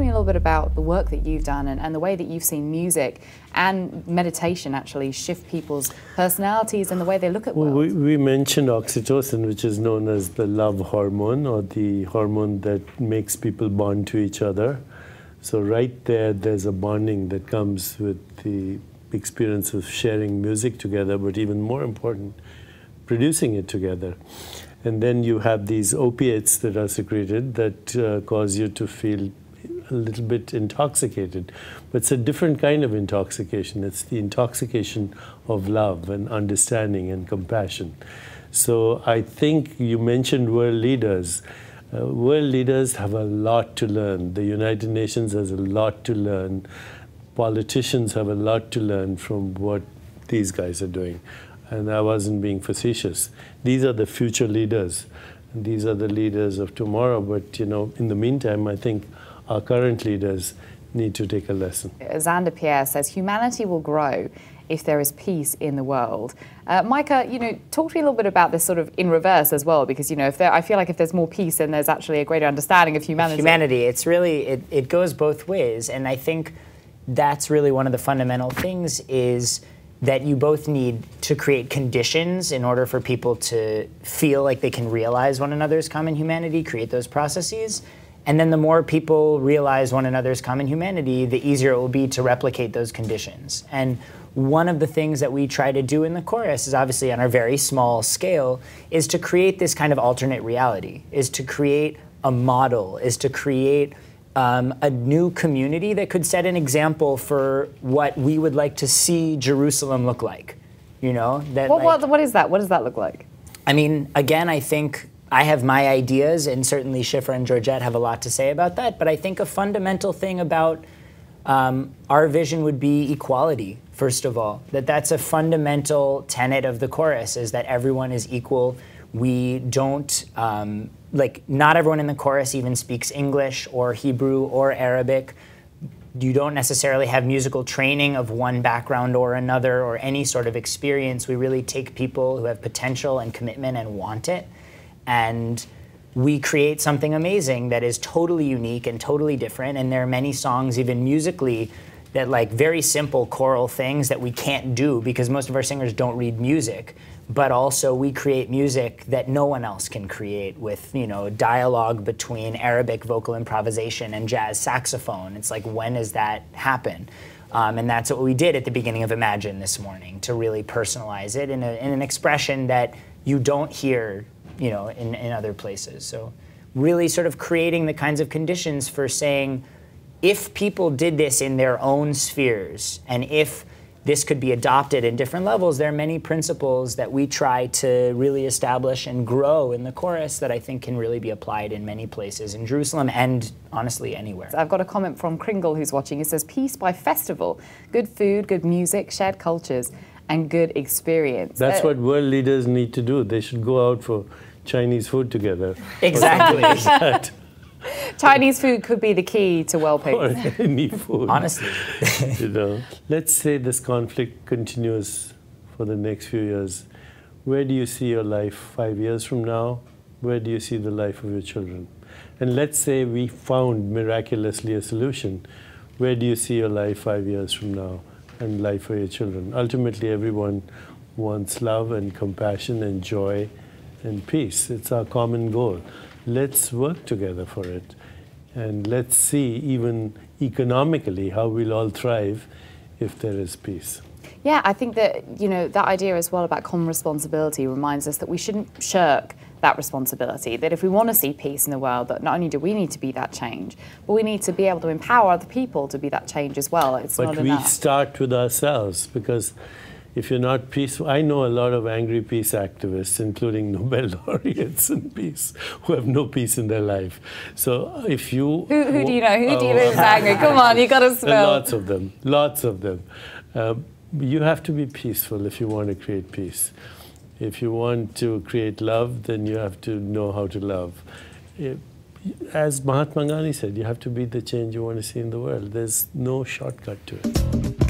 me a little bit about the work that you've done and the way that you've seen music and meditation actually shift people's personalities and the way they look at well, world. we mentioned oxytocin, which is known as the love hormone, or the hormone that makes people bond to each other. So right there's a bonding that comes with the experience of sharing music together, but even more important, producing it together. And then you have these opiates that are secreted that cause you to feel a little bit intoxicated. But it's a different kind of intoxication. It's the intoxication of love and understanding and compassion. So I think you mentioned world leaders. World leaders have a lot to learn. The United Nations has a lot to learn. Politicians have a lot to learn from what these guys are doing. And I wasn't being facetious. These are the future leaders. And these are the leaders of tomorrow. But, you know, in the meantime, I think our current leaders need to take a lesson. Xander Pierre says humanity will grow if there is peace in the world. Micah, you know, talk to me a little bit about this sort of in reverse as well, because, you know, I feel like if there's more peace, then there's actually a greater understanding of humanity. It's really, it goes both ways. And I think that's really one of the fundamental things is that you both need to create conditions in order for people to feel like they can realize one another's common humanity, create those processes. And then the more people realize one another's common humanity, the easier it will be to replicate those conditions. And one of the things that we try to do in the chorus is obviously on our very small scale, is to create this kind of alternate reality, is to create a model, is to create a new community that could set an example for what we would like to see Jerusalem look like. You know? That what is that? What does that look like? I mean, again, I think I have my ideas, and certainly Shifra and Georgette have a lot to say about that, but I think a fundamental thing about our vision would be equality, first of all. That's a fundamental tenet of the chorus, is that everyone is equal. We don't, not everyone in the chorus even speaks English or Hebrew or Arabic. You don't necessarily have musical training of one background or another or any sort of experience. We really take people who have potential and commitment and want it, and we create something amazing that is totally unique and totally different. And there are many songs, even musically, that like very simple choral things that we can't do because most of our singers don't read music. But also we create music that no one else can create with, you know, dialogue between Arabic vocal improvisation and jazz saxophone. It's like, when does that happen? And that's what we did at the beginning of Imagine this morning, to really personalize it in an expression that you don't hear, you know, in other places. So really sort of creating the kinds of conditions for saying, if people did this in their own spheres, and if this could be adopted in different levels, there are many principles that we try to really establish and grow in the chorus that I think can really be applied in many places in Jerusalem and honestly anywhere. I've got a comment from Kringle who's watching. It says, peace by festival, good food, good music, shared cultures, and good experience. That's what world leaders need to do. They should go out for Chinese food together. Exactly. Chinese food could be the key to world peace. Or any food. Honestly. You know, let's say this conflict continues for the next few years. Where do you see your life 5 years from now? Where do you see the life of your children? And let's say we found miraculously a solution. Where do you see your life 5 years from now and life for your children? Ultimately, everyone wants love and compassion and joy and peace. It's our common goal. Let's work together for it. And let's see, even economically, how we'll all thrive if there is peace. Yeah, I think that, you know, that idea as well about common responsibility reminds us that we shouldn't shirk that responsibility, that if we want to see peace in the world, that not only do we need to be that change, but we need to be able to empower other people to be that change as well. It's not enough. But we start with ourselves, because if you're not peaceful, I know a lot of angry peace activists, including Nobel laureates in peace, who have no peace in their life. So if you... Who do you know? Who do you know is angry? Come on, you got to spell. Lots of them, lots of them. You have to be peaceful if you want to create peace. If you want to create love, then you have to know how to love. As Mahatma Gandhi said, you have to be the change you want to see in the world. There's no shortcut to it.